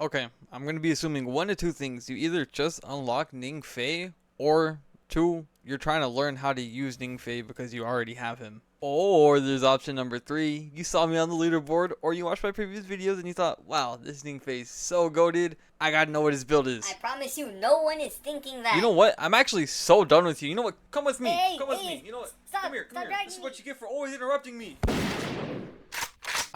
Okay, I'm gonna be assuming one of two things. You either just unlock Ning Fei, or two, you're trying to learn how to use Ning Fei because you already have him. Or there's option number three. You saw me on the leaderboard, or you watched my previous videos and you thought, wow, this Ning Fei is so goated. I gotta know what his build is. I promise you, no one is thinking that. You know what? I'm actually so done with you. You know what? Come with me. Hey, come with hey, me. You know what? stop, Come here. stop This is dragging what me. you get for always interrupting me.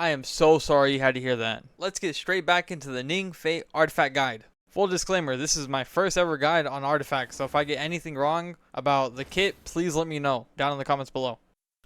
I am so sorry you had to hear that. Let's get straight back into the Ning Fei artifact guide. Full disclaimer, this is my first ever guide on artifacts, so if I get anything wrong about the kit, please let me know down in the comments below.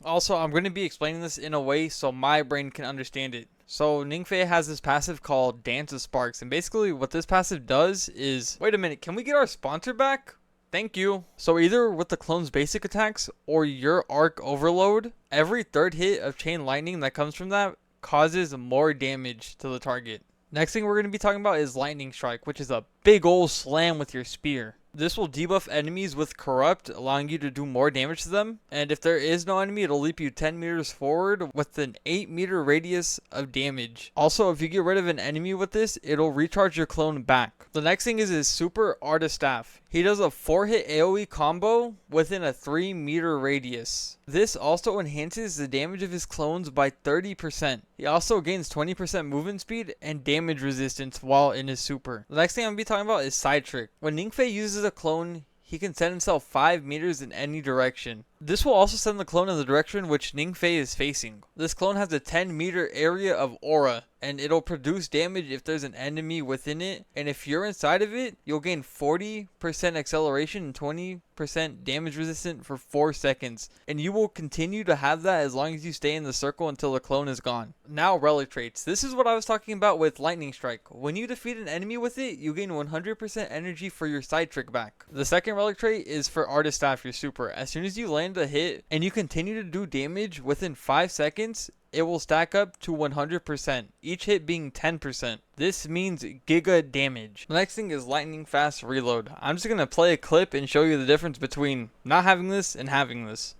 Also, I'm going to be explaining this in a way so my brain can understand it. So Ning Fei has this passive called Dance of Sparks, and basically what this passive does is... Wait a minute, can we get our sponsor back? Thank you. So either with the clone's basic attacks or your arc overload, every third hit of chain lightning that comes from that causes more damage to the target. Next thing we're going to be talking about is Lightning Strike, which is a big ol' slam with your spear. This will debuff enemies with Corrupt, allowing you to do more damage to them. And if there is no enemy, it'll leap you 10 meters forward with an 8-meter radius of damage. Also, if you get rid of an enemy with this, it'll recharge your clone back. The next thing is his Super Artist Staff. He does a 4-hit AoE combo within a 3-meter radius. This also enhances the damage of his clones by 30%. He also gains 20% movement speed and damage resistance while in his super. The next thing I'm going to be talking about is Side Trick. When Ning Fei uses a clone, he can send himself 5 meters in any direction. This will also send the clone in the direction which Ning Fei is facing. This clone has a 10-meter area of aura, and it'll produce damage if there's an enemy within it. And if you're inside of it, you'll gain 40% acceleration and 20% damage resistant for 4 seconds. And you will continue to have that as long as you stay in the circle until the clone is gone. Now, relic traits. This is what I was talking about with Lightning Strike. When you defeat an enemy with it, you gain 100% energy for your Side Trick back. The second relic trait is for Artist Staff, your super. As soon as you land a hit and you continue to do damage within 5 seconds, it will stack up to 100%, each hit being 10%. This means giga damage. The next thing is lightning fast reload. I'm just going to play a clip and show you the difference between not having this and having this.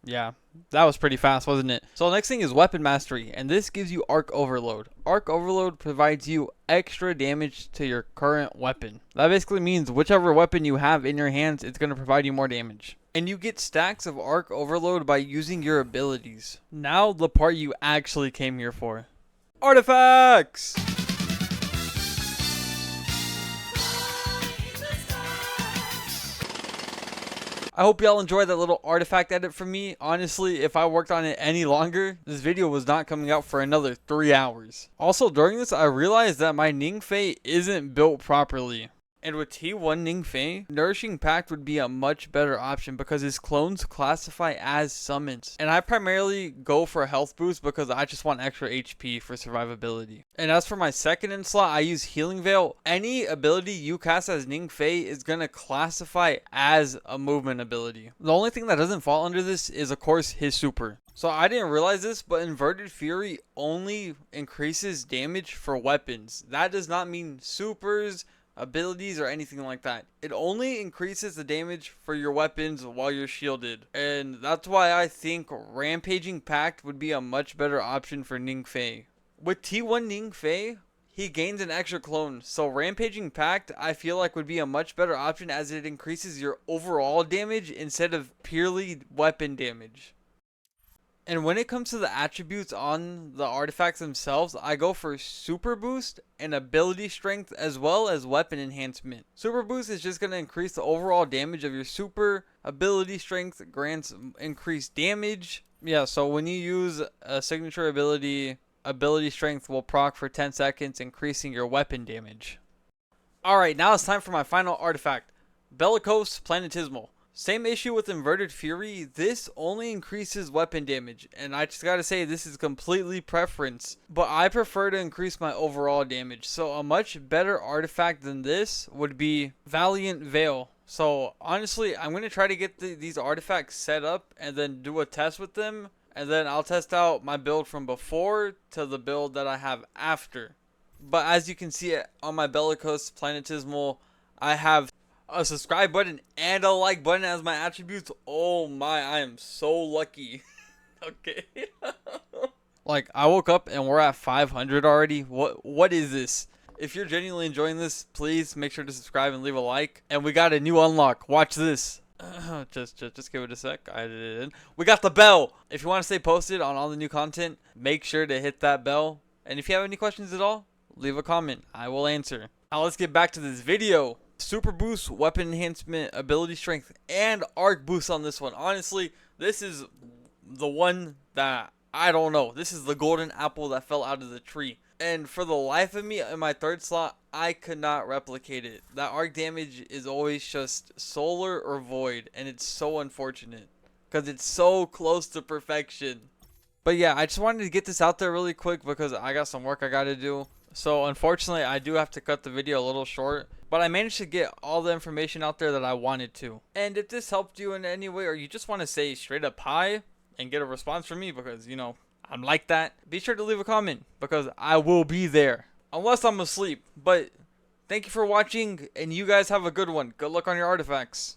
Yeah, that was pretty fast, wasn't it? So the next thing is weapon mastery, and this gives you arc overload. Arc overload provides you extra damage to your current weapon. That basically means whichever weapon you have in your hands, it's going to provide you more damage. And you get stacks of arc overload by using your abilities. Now the part you actually came here for. Artifacts! I hope y'all enjoyed that little artifact edit from me. Honestly, if I worked on it any longer, this video was not coming out for another 3 hours. Also, during this, I realized that my Ning Fei isn't built properly. And with T1 Ning Fei, Nourishing Pact would be a much better option because his clones classify as summons. And I primarily go for a health boost because I just want extra HP for survivability. And as for my second in slot, I use Healing Veil. Any ability you cast as Ning Fei is going to classify as a movement ability. The only thing that doesn't fall under this is, of course, his super. So I didn't realize this, but Inverted Fury only increases damage for weapons. That does not mean supers, abilities, or anything like that. It only increases the damage for your weapons while you're shielded. And that's why I think Rampaging Pact would be a much better option for Ning Fei. With T1 Ning Fei, he gains an extra clone, so Rampaging Pact I feel like would be a much better option as it increases your overall damage instead of purely weapon damage. And when it comes to the attributes on the artifacts themselves, I go for Super Boost and Ability Strength as well as Weapon Enhancement. Super Boost is just going to increase the overall damage of your super. Ability Strength grants increased damage. Yeah, so when you use a signature ability, Ability Strength will proc for 10 seconds, increasing your weapon damage. Alright, now it's time for my final artifact, Bellicose Planetismal. Same issue with Inverted Fury, this only increases weapon damage, and I just gotta say this is completely preference, but I prefer to increase my overall damage, so a much better artifact than this would be Valiant Veil. So honestly, I'm gonna try to get these artifacts set up and then do a test with them, and then I'll test out my build from before to the build that I have after. But as you can see on my Bellicose Planetismal, I have a subscribe button and a like button as my attributes. Oh my, I am so lucky. Okay. Like, I woke up and we're at 500 already. What is this? If you're genuinely enjoying this, please make sure to subscribe and leave a like. And we got a new unlock. Watch this. Just give it a sec. I did it in. We got the bell. If you want to stay posted on all the new content, make sure to hit that bell. And if you have any questions at all, leave a comment. I will answer. Now let's get back to this video. Super boost, weapon enhancement, ability strength, and arc boost on this one. Honestly, this is the one that I don't know. This is the golden apple that fell out of the tree. And for the life of me, in my third slot, I could not replicate it. That arc damage is always just solar or void, and it's so unfortunate because it's so close to perfection. But yeah, I just wanted to get this out there really quick because I got some work I got to do. So unfortunately, I do have to cut the video a little short, but I managed to get all the information out there that I wanted to. And if this helped you in any way, or you just want to say straight up hi and get a response from me, because you know I'm like that, be sure to leave a comment because I will be there unless I'm asleep. But thank you for watching, and you guys have a good one. Good luck on your artifacts.